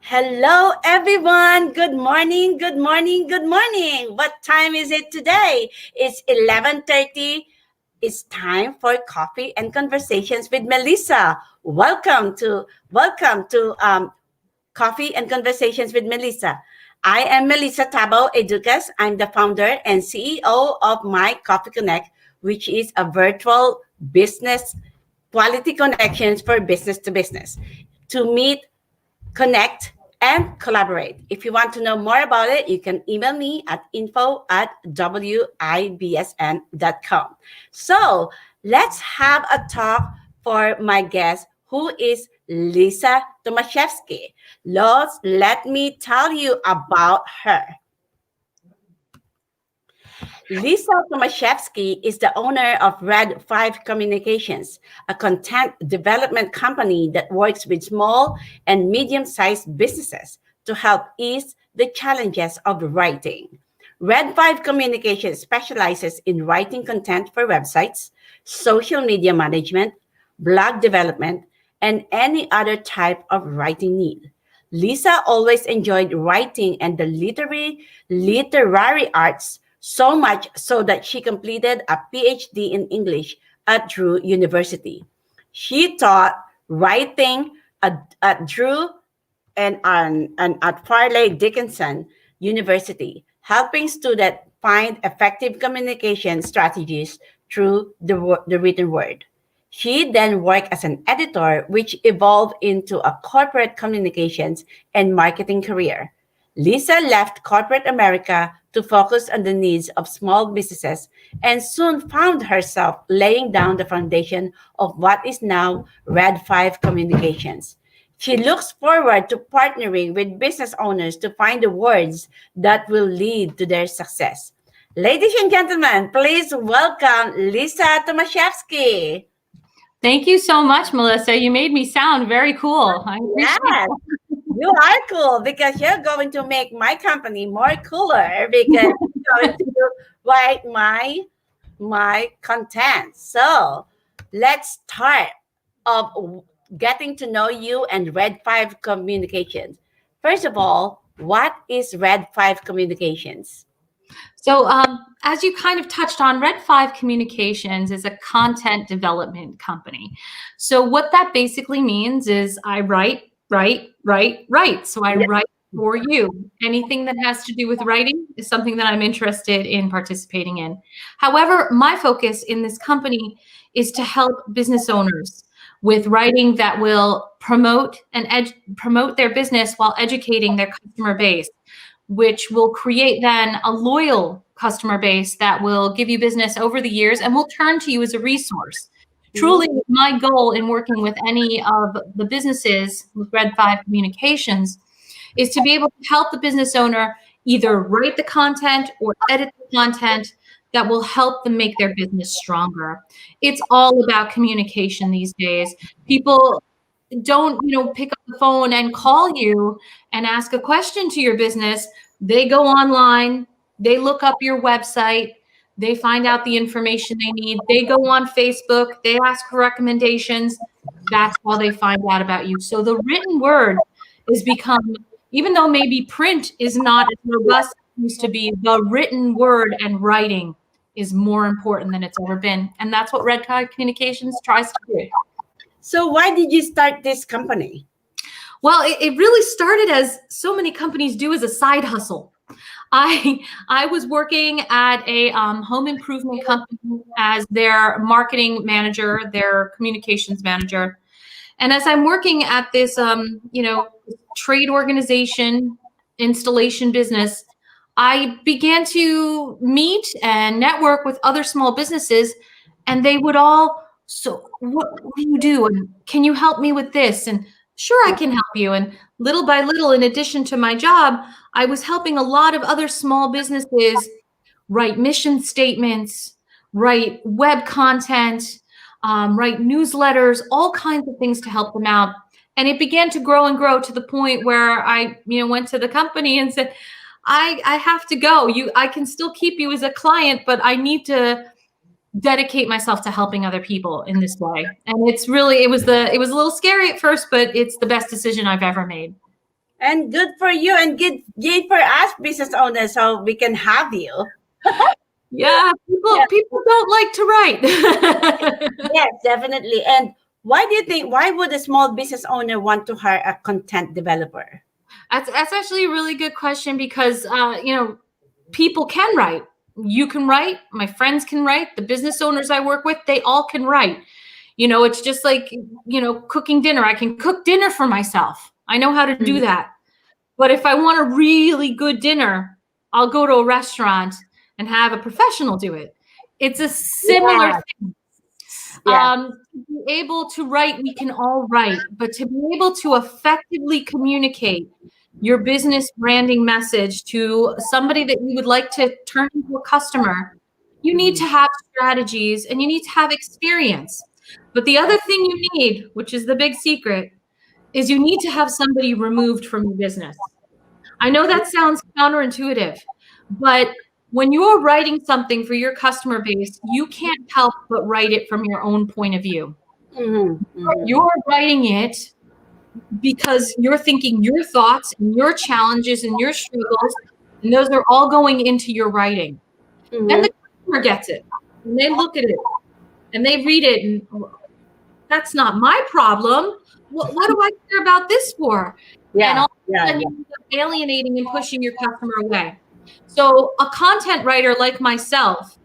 Hello, everyone. Good morning, good morning, good morning. What time is it today? It's 11:30. It's time for coffee and conversations with Melissa. Welcome to Coffee and Conversations with Melissa. I am Melissa Tabo Educas. I'm the founder and CEO of My Coffee Connect, which is a virtual business quality connections for business to business to meet, connect, and collaborate. If you want to know more about it, you can email me at info@wibsn.com. So let's have a talk for my guest, who is Lisa Tomaszewski. Let me tell you about her. Lisa Tomaszewski is the owner of Red 5 Communications, a content development company that works with small and medium-sized businesses to help ease the challenges of writing. Red 5 Communications specializes in writing content for websites, social media management, blog development, and any other type of writing need. Lisa always enjoyed writing and the literary arts so much so that she completed a PhD in English at Drew University. She taught writing at Drew and at Farley Dickinson University, helping students find effective communication strategies through the written word. She then worked as an editor, which evolved into a corporate communications and marketing career. Lisa left corporate America to focus on the needs of small businesses and soon found herself laying down the foundation of what is now Red 5 Communications. She looks forward to partnering with business owners to find the words that will lead to their success. Ladies and gentlemen, please welcome Lisa Tomaszewski. Thank you so much, Melissa. You made me sound very cool. I appreciate Yes, you are cool because you're going to make my company more cooler because you're going to write my content. So let's start of getting to know you and Red 5 Communications. First of all, what is Red 5 Communications? So, as you kind of touched on, Red 5 Communications is a content development company. So, what that basically means is I write. So, I write for you. Anything that has to do with writing is something that I'm interested in participating in. However, my focus in this company is to help business owners with writing that will promote their business while educating their customer base, which will create then a loyal customer base that will give you business over the years and will turn to you as a resource. Truly, my goal in working with any of the businesses with Red 5 Communications is to be able to help the business owner either write the content or edit the content that will help them make their business stronger. It's all about communication these days. People don't, pick up the phone and call you and ask a question to your business. They go online, they look up your website, they find out the information they need. They go on Facebook, they ask for recommendations. That's how they find out about you. So the written word has become, even though maybe print is not as robust as it used to be, the written word and writing is more important than it's ever been. And that's what Red 5 Communications tries to do. So why did you start this company? Well, it really started, as so many companies do, as a side hustle. I was working at a home improvement company as their marketing manager, their communications manager. And as I'm working at this, trade organization installation business, I began to meet and network with other small businesses, and they would all, so what do you do? And can you help me with this? And sure, I can help you. And little by little, in addition to my job, I was helping a lot of other small businesses write mission statements, write web content, write newsletters, all kinds of things to help them out. And it began to grow and grow to the point where I, went to the company and said, I have to go. I can still keep you as a client, but I need to dedicate myself to helping other people in this way. And it was a little scary at first, but it's the best decision I've ever made. And good for you, and good for us business owners, so we can have you. Yeah, people don't like to write. Yes, definitely. And why do you think? Why would a small business owner want to hire a content developer? That's actually a really good question because people can write. You can write. My friends can write. The business owners I work with, they all can write. It's just like cooking dinner. I can cook dinner for myself. I know how to do that. But if I want a really good dinner, I'll go to a restaurant and have a professional do it. It's a similar thing. To be able to write, we can all write, but to be able to effectively communicate your business branding message to somebody that you would like to turn into a customer, you need to have strategies and you need to have experience. But the other thing you need, which is the big secret, is you need to have somebody removed from your business. I know that sounds counterintuitive, but when you're writing something for your customer base, you can't help but write it from your own point of view. You're writing it because you're thinking your thoughts and your challenges and your struggles, and those are all going into your writing. Then the customer gets it, and they look at it, and they read it, and that's not my problem. What do I care about this for? And all of a sudden you end up alienating and pushing your customer away. So a content writer like myself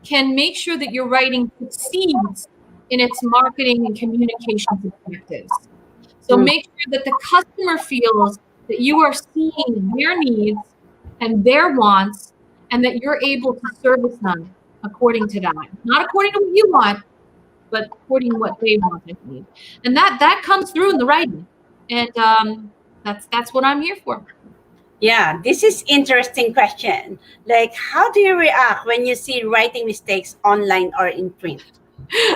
can make sure that your writing succeeds in its marketing and communication objectives. So make sure that the customer feels that you are seeing their needs and their wants, and that you're able to service them according to that. Not according to what you want, but according to what they want and need. And that comes through in the writing. And that's what I'm here for. Yeah, this is interesting question. Like, how do you react when you see writing mistakes online or in print?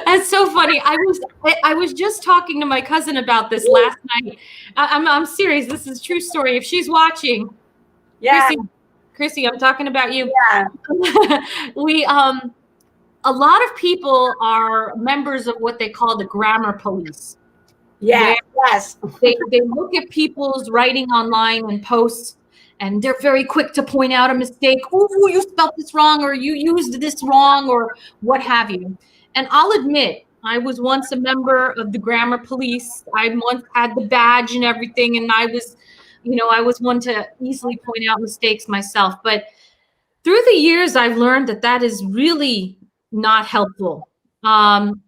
That's so funny. I was just talking to my cousin about this last night. I'm serious. This is a true story. If she's watching, Chrissy, I'm talking about you. Yeah. A lot of people are members of what they call the grammar police. Yes. They look at people's writing online and posts, and they're very quick to point out a mistake. Oh, you spelled this wrong, or you used this wrong, or what have you. And I'll admit, I was once a member of the grammar police. I once had the badge and everything, and I was one to easily point out mistakes myself. But through the years, I've learned that is really not helpful.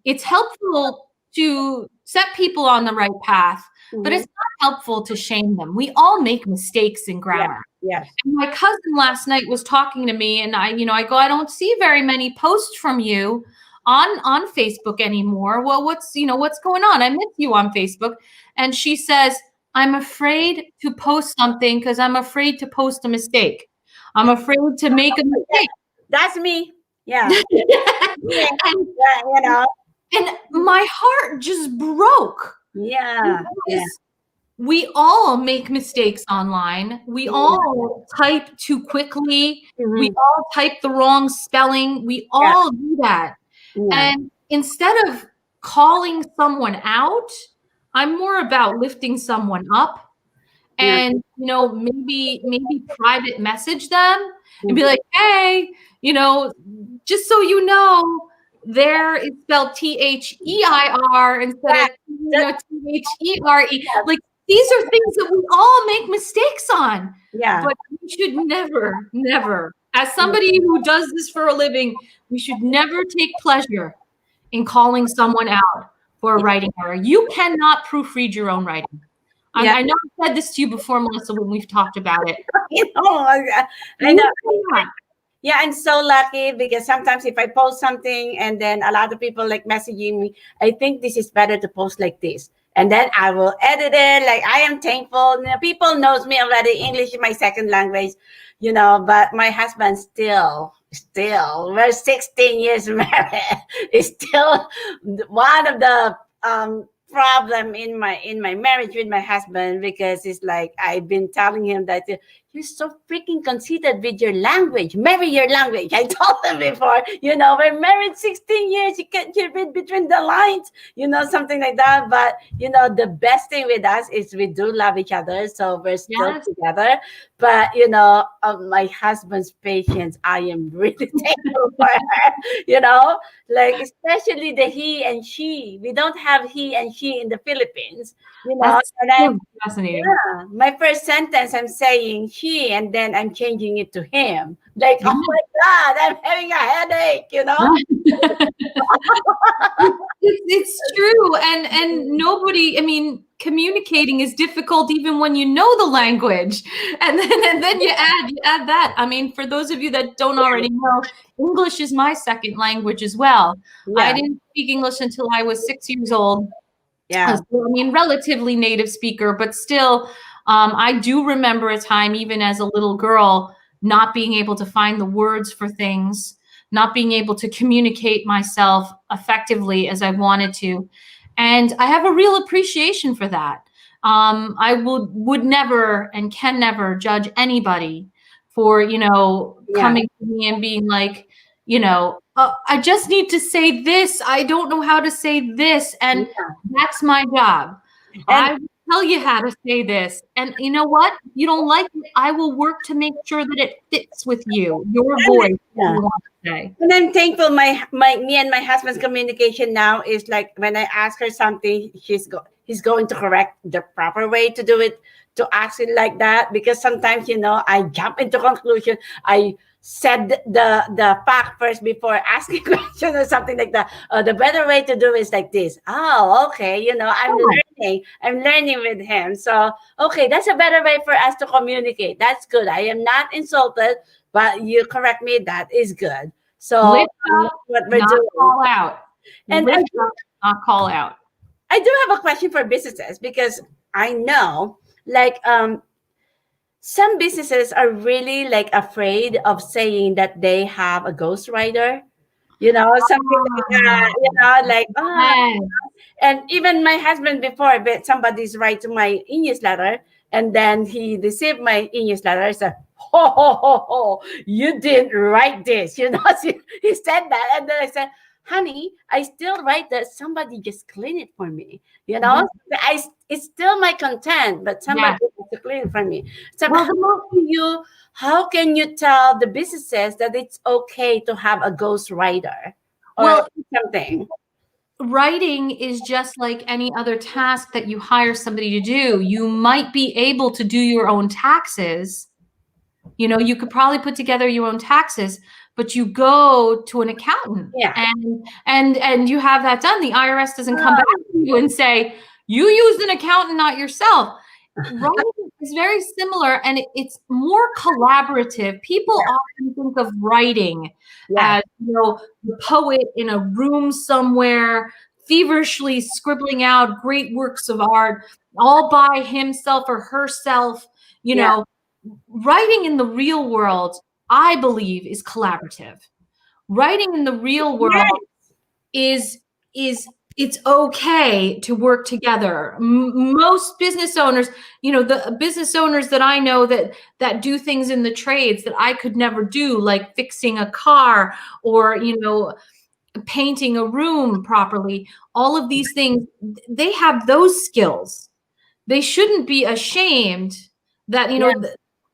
It's helpful to set people on the right path, but it's not helpful to shame them. We all make mistakes in grammar. Yes. And my cousin last night was talking to me, and I go, I don't see very many posts from you on Facebook anymore. Well, what's going on? I miss you on Facebook. And she says, I'm afraid to post something because I'm afraid to post a mistake. I'm afraid to make a mistake. That's me. Yeah. And my heart just broke. Yeah. We all make mistakes online. We all type too quickly. We all type the wrong spelling. We all do that. And instead of calling someone out, I'm more about lifting someone up and, maybe private message them and be like, hey, just so you know, there is spelled THEIR instead of THERE. Like, these are things that we all make mistakes on. Yeah. But we should never, as somebody who does this for a living, we should never take pleasure in calling someone out for a writing error. You cannot proofread your own writing. I know I've said this to you before, Melissa, when we've talked about it. I know. Yeah, I'm so lucky because sometimes if I post something and then a lot of people like messaging me, I think this is better to post like this. And then I will edit it. Like, I am thankful. People knows me already. English is my second language, but my husband still, we're 16 years married. Is still one of the problem in my marriage with my husband, because it's like I've been telling him that you're so freaking conceited with your language. Marry your language. I told them before, we're married 16 years. You can't read between the lines, something like that. But, the best thing with us is we do love each other. So we're still Yes. together. But, my husband's patience, I am really thankful for her, like especially the he and she. We don't have he and she in the Philippines, That's and I'm fascinating. yeah, my first sentence, I'm saying he, and then I'm changing it to him. Like, oh my God, I'm having a headache. It's true, and nobody. I mean, communicating is difficult even when you know the language, and then you add that. I mean, for those of you that don't already know, English is my second language as well. I Yeah, didn't speak English until I was 6 years old. yeah, So, I mean, relatively native speaker, but still, I do remember a time, even as a little girl, not being able to find the words for things, not being able to communicate myself effectively as I wanted to. And I have a real appreciation for that. I would never and can never judge anybody for, yeah. coming to me and being like, I just need to say this. I don't know how to say this. And that's my job. I will tell you how to say this. And you know what? You don't like it. I will work to make sure that it fits with you, your voice, what you want to say. And I'm thankful me and my husband's communication now is like when I ask her something, he's going to correct the proper way to do it, to ask it like that. Because sometimes, I jump into conclusion. I said the fact first before asking question or something like that. The better way to do is like this. Oh, okay. I'm learning with him. So, okay, that's a better way for us to communicate. That's good. I am not insulted, but you correct me. That is good. So Lift up, what we're not doing. call out. And Lift up, not call out. I do have a question for businesses because I know like some businesses are really like afraid of saying that they have a ghostwriter, something like that, like, Yes. and even my husband before, but somebody's write my e-newsletter, and then he received my e-newsletter. So, ho, ho, ho, ho, you didn't write this, so he said that. And then I said, honey, I still write that. Somebody just clean it for me, it's still my content, but somebody has to clean it for me. So how can you tell the businesses that it's okay to have a ghostwriter or something? Writing is just like any other task that you hire somebody to do. You might be able to do your own taxes. You could probably put together your own taxes, but you go to an accountant and you have that done. The IRS doesn't come back to you and say, you used an accountant, not yourself. Writing is very similar, and it's more collaborative. People often think of writing as, the poet in a room somewhere, feverishly scribbling out great works of art, all by himself or herself. Writing in the real world, I believe, is collaborative. Writing in the real world is it's okay to work together. Most business owners, the business owners that I know that do things in the trades that I could never do, like fixing a car or, painting a room properly, all of these things, they have those skills. They shouldn't be ashamed that,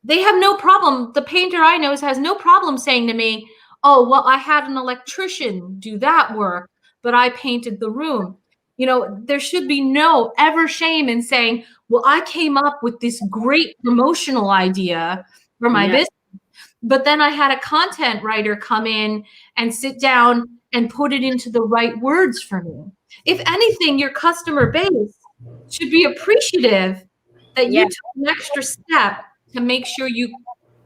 they have no problem. The painter I know has no problem saying to me, oh, well, I had an electrician do that work, but I painted the room. There should be no ever shame in saying, well, I came up with this great promotional idea for my business, but then I had a content writer come in and sit down and put it into the right words for me. If anything, your customer base should be appreciative that you took an extra step to make sure you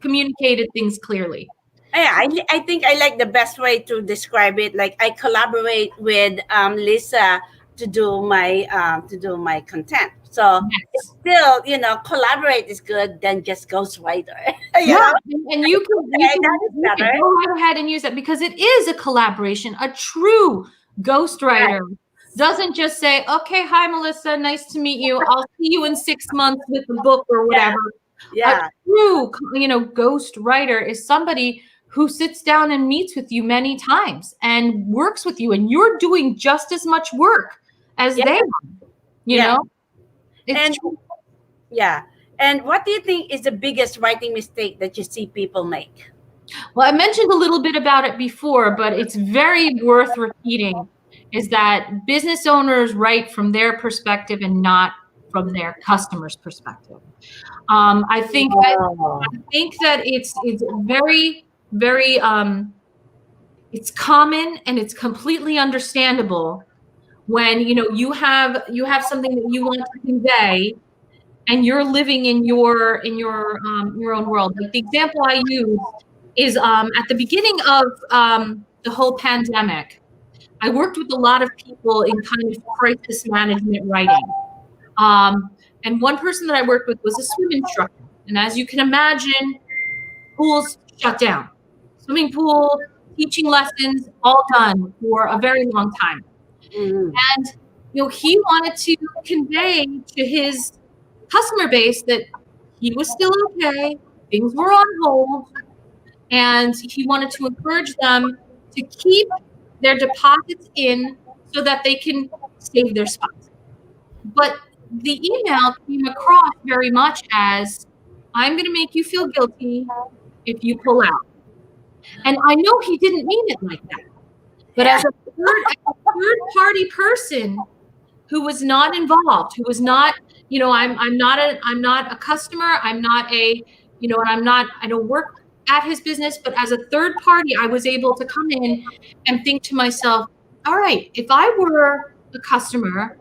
communicated things clearly. Yeah, I think I like the best way to describe it. Like I collaborate with Lisa to do my content. So it's still, collaborate is good than just ghostwriter. And you can go right ahead and use that because it is a collaboration. A true ghostwriter doesn't just say, okay, hi, Melissa, nice to meet you. I'll see you in 6 months with the book or whatever. Yeah. A true, ghost writer is somebody who sits down and meets with you many times and works with you, and you're doing just as much work as Yeah. they are. You Yeah. know, it's And true. yeah. And what do you think is the biggest writing mistake that you see people make? Well, I mentioned a little bit about it before, but it's very worth repeating, is that business owners write from their perspective and not from their customer's perspective. I think that Oh. it's very, very it's common and it's completely understandable when you have something that you want to convey and you're living in your own world. Like the example I use is at the beginning of the whole pandemic, I worked with a lot of people in kind of crisis management writing. And one person that I worked with was a swim instructor. And as you can imagine, pools shut down. Swimming pool, teaching lessons, all done for a very long time. Mhm. And he wanted to convey to his customer base that he was still okay, things were on hold, and he wanted to encourage them to keep their deposits in so that they can save their spots. But the email came across very much as, I'm going to make you feel guilty if you pull out. And I know he didn't mean it like that. But as a third party person who was not involved, who was not, I'm not a customer, I'm not and I don't work at his business, but as a third party, I was able to come in and think to myself, all right, if I were a customer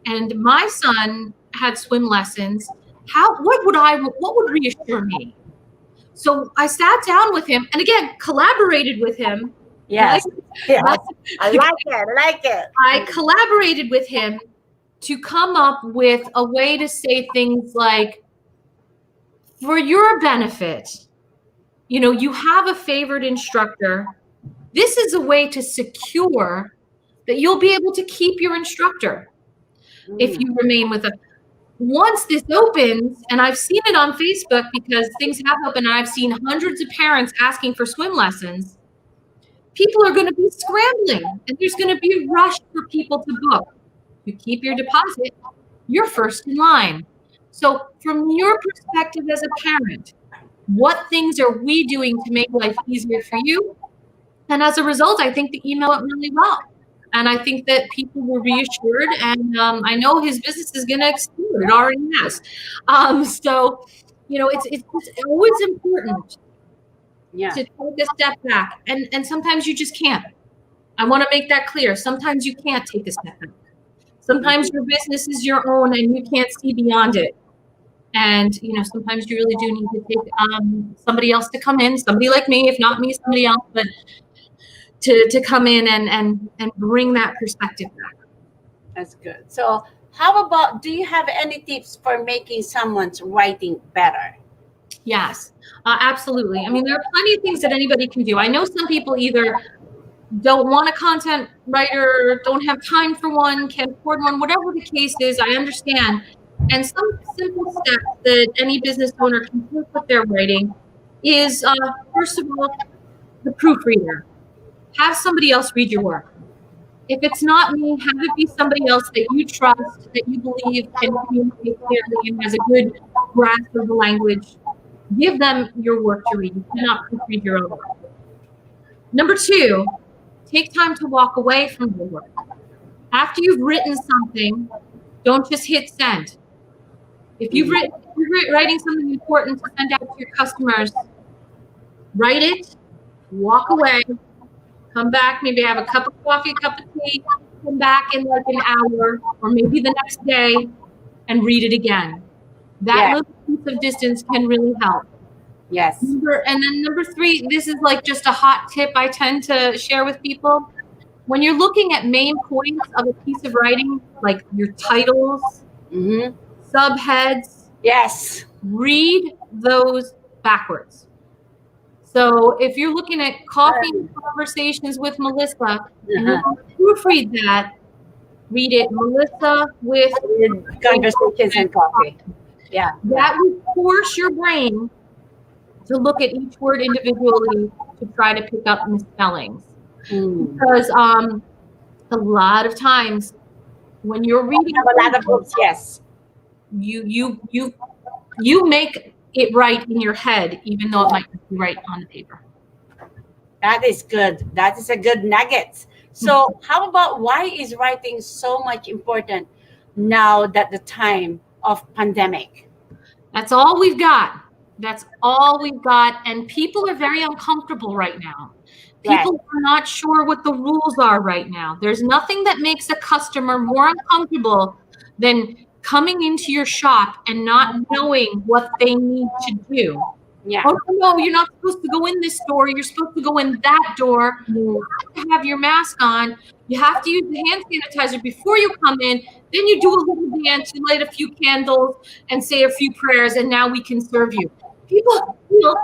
and my son had swim lessons, what would reassure me? So I sat down with him and again collaborated with him. Yes. Yes. I like it. I like it. I collaborated with him to come up with a way to say things like, for your benefit, you have a favored instructor. This is a way to secure that you'll be able to keep your instructor if you remain with us. Once this opens, and I've seen it on Facebook because things have opened, and I've seen hundreds of parents asking for swim lessons, people are going to be scrambling, and there's going to be a rush for people to book. You keep your deposit, you're first in line. So from your perspective as a parent, what things are we doing to make life easier for you? And as a result, I think the email went really well. And I think that people were reassured, and I know his business is going to explode. It already has. So, it's always important Yeah. to take a step back. And sometimes you just can't. I want to make that clear. Sometimes you can't take a step back. Sometimes your business is your own and you can't see beyond it. And, sometimes you really do need to take somebody else to come in, somebody like me, if not me, somebody else, but to come in and bring that perspective back. That's good. So how about, do you have any tips for making someone's writing better? Yes, absolutely. I mean, there are plenty of things that anybody can do. I know some people either don't want a content writer, don't have time for one, can't afford one, whatever the case is, I understand. And some simple steps that any business owner can take with their writing is, first of all, the proofreader. Have somebody else read your work. If it's not me, have it be somebody else that you trust, that you believe can communicate clearly and has a good grasp of the language. Give them your work to read. You cannot proofread your own work. Number 2, take time to walk away from your work. After you've written something, don't just hit send. If you're writing something important to send out to your customers, write it, walk away, come back, maybe have a cup of coffee, a cup of tea, come back in like an hour or maybe the next day and read it again. That little piece of distance can really help. Yes. And then number 3, this is like just a hot tip I tend to share with people. When you're looking at main points of a piece of writing, like your titles, subheads, Yes. read those backwards. So if you're looking at coffee conversations with Melissa, you proofread that, read it, Melissa with Conversations and coffee. Yeah. That will force your brain to look at each word individually to try to pick up misspellings. Because a lot of times when you're reading, a lot of books, yes. you make it right in your head, even though it might not be right on the paper. That is good. That is a good nugget. So how about why is writing so much important now that the time of pandemic? That's all we've got. That's all we've got. And people are very uncomfortable right now. People are not sure what the rules are right now. There's nothing that makes a customer more uncomfortable than coming into your shop and not knowing what they need to do. Yeah. Oh, no, you're not supposed to go in this door. You're supposed to go in that door. You have to have your mask on. You have to use the hand sanitizer before you come in. Then you do a little dance, you light a few candles and say a few prayers, and now we can serve you. People feel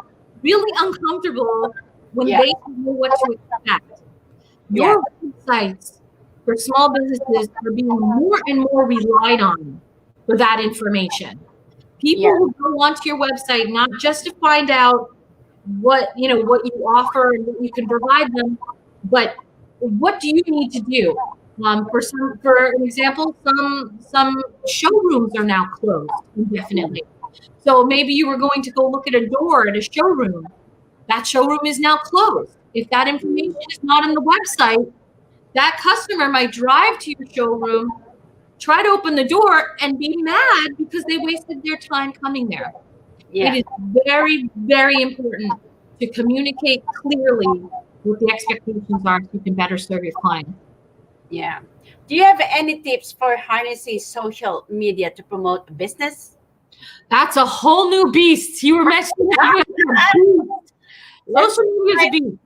really uncomfortable when they don't know what to expect. Your websites for small businesses are being more and more relied on for that information. People will go onto your website not just to find out what you offer and what you can provide them, but what do you need to do? For an example, some showrooms are now closed indefinitely. So maybe you were going to go look at a door at a showroom. That showroom is now closed. If that information is not on the website, that customer might drive to your showroom, try to open the door, and be mad because they wasted their time coming there. It is very, very important to communicate clearly what the expectations are so you can better serve your clients. Yeah. Do you have any tips for harnessing social media to promote a business? That's a whole new beast. You were mentioning social media is a beast.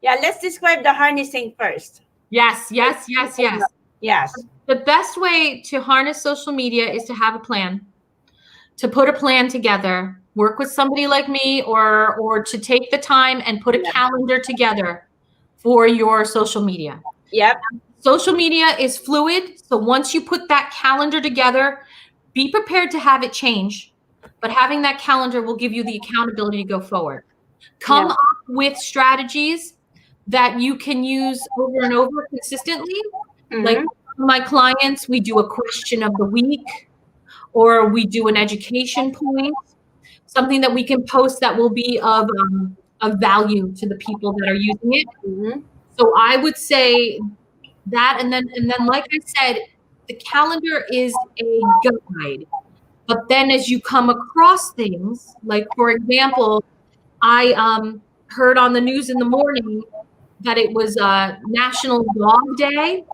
Yeah, let's describe the harnessing first. Yes. Yes. The best way to harness social media is to have a plan, to put a plan together, work with somebody like me, or to take the time and put a calendar together for your social media. Yep. Social media is fluid. So once you put that calendar together, be prepared to have it change. But having that calendar will give you the accountability to go forward. Come up with strategies that you can use over and over consistently. Like my clients, we do a question of the week, or we do an education point, something that we can post that will be of value to the people that are using it. So I would say that, and then like I said, the calendar is a guide. But then as you come across things, like for example, I heard on the news in the morning that it was National Dog Day.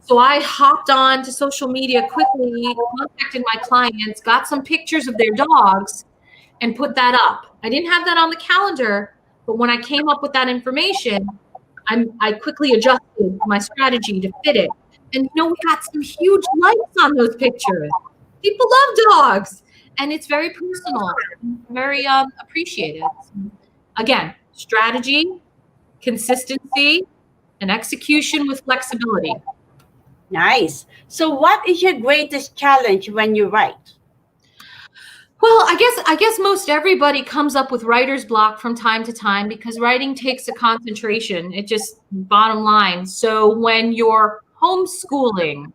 So I hopped on to social media quickly, contacted my clients, got some pictures of their dogs, and put that up. I didn't have that on the calendar, but when I came up with that information, I quickly adjusted my strategy to fit it. And we got some huge likes on those pictures. People love dogs, and it's very personal, very appreciated. Again, strategy, consistency, and execution with flexibility. Nice. So what is your greatest challenge when you write? Well, I guess most everybody comes up with writer's block from time to time because writing takes a concentration. It just bottom line. So when you're homeschooling,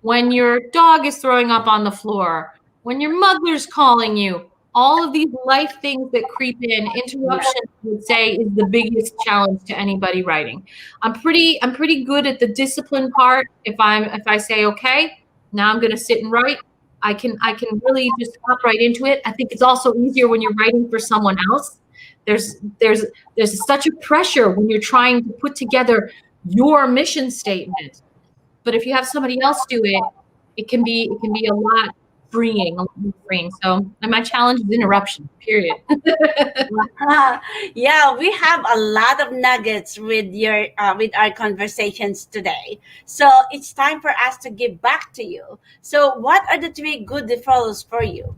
when your dog is throwing up on the floor, when your mother's calling you, all of these life things that creep in, interruptions, I would say, is the biggest challenge to anybody writing. I'm pretty good at the discipline part. If I say, okay, now I'm going to sit and write, I can really just hop right into it. I think it's also easier when you're writing for someone else. There's such a pressure when you're trying to put together your mission statement. But if you have somebody else do it, it can be a lot freeing. So my challenge is interruption, period. Yeah, we have a lot of nuggets with our conversations today. So it's time for us to give back to you. So what are the 3 good referrals for you?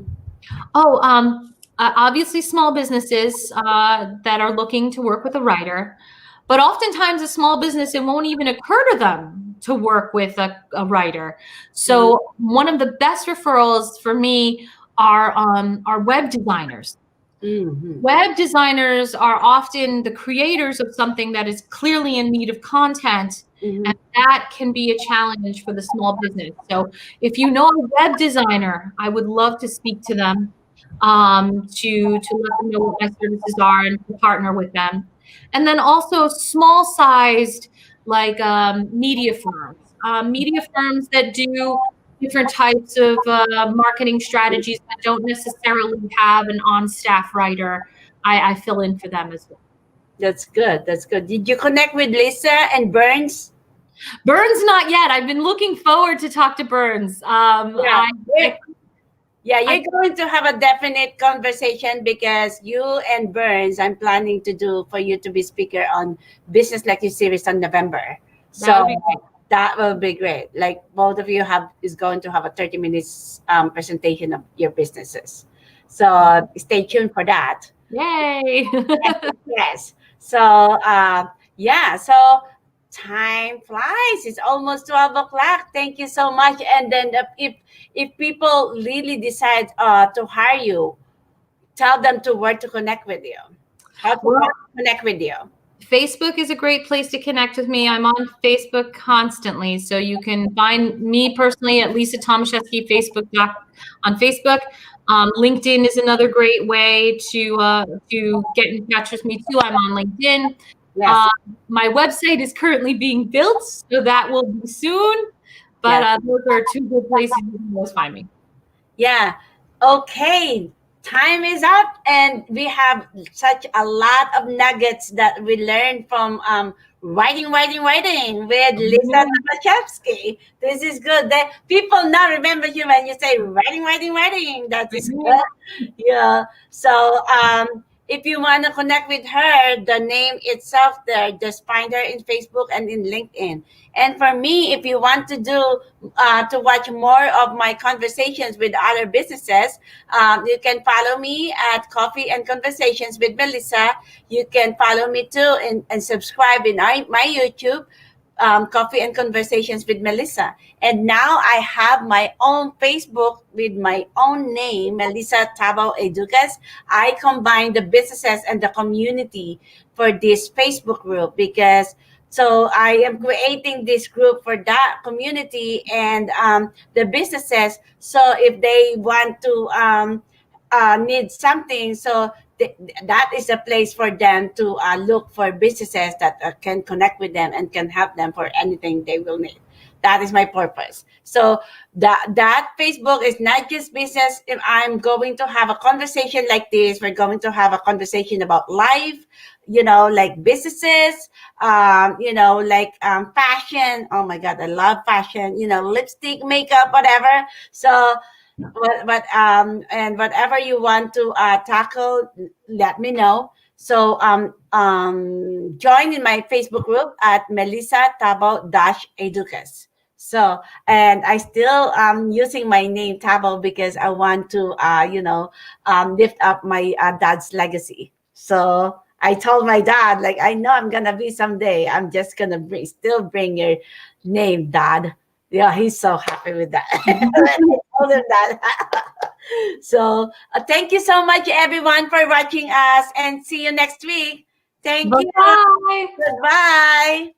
Obviously small businesses that are looking to work with a writer, but oftentimes a small business, it won't even occur to them to work with a writer. So one of the best referrals for me are web designers. Mhm. Web designers are often the creators of something that is clearly in need of content, Mhm. and that can be a challenge for the small business. So if you know a web designer, I would love to speak to them, to let them know what my services are and to partner with them. And then also small-sized, like media firms that do different types of marketing strategies that don't necessarily have an on-staff writer. I fill in for them as well. That's good. That's good. Did you connect with Lisa and Burns? Burns, not yet. I've been looking forward to talk to Burns. You're going to have a definite conversation because you and Burns, I'm planning to do for you to be speaker on Business Lecture Series on November. So that will be great. Like both of you is going to have a 30 minutes presentation of your businesses. So stay tuned for that. Yay! Yes. So so time flies. It's almost 12 o'clock. Thank you so much. And then if people really decide to hire you, tell them where to connect with you. How to connect with you. Facebook is a great place to connect with me. I'm on Facebook constantly, so you can find me personally at Lisa Tomaszewski on Facebook. LinkedIn is another great way to get in touch with me too. I'm on LinkedIn. Yes. My website is currently being built, so that will be soon. But those are two good places you can always find me. Yeah. Okay. Time is up, and we have such a lot of nuggets that we learned from writing with Lisa Tomaszewski. This is good. That people now remember you when you say writing. That is good. Yeah. So if you want to connect with her, the name itself there, just find her in Facebook and in LinkedIn. And for me, if you want to to watch more of my conversations with other businesses, you can follow me at Coffee and Conversations with Melissa. You can follow me too and subscribe in my YouTube, Coffee and Conversations with Melissa. And now I have my own Facebook with my own name, Melissa Tabao Educas. I combine the businesses and the community for this Facebook group because so I am creating this group for that community and the businesses. So if they want to need something, so that is a place for them to look for businesses that can connect with them and can help them for anything they will need. That is my purpose. So that Facebook is not just business. If I'm going to have a conversation like this, we're going to have a conversation about life, like businesses, fashion. Oh my God, I love fashion, lipstick, makeup, whatever. So and whatever you want to tackle, let me know. So join in my Facebook group at Melissa Tabo Educas. So and I still using my name Tabo because I want to lift up my dad's legacy. So I told my dad, like, I know I'm gonna be someday. I'm just gonna still bring your name, Dad. Yeah, he's so happy with that. I told him that. So thank you so much, everyone, for watching us, and see you next week. Thank you. Bye. Goodbye.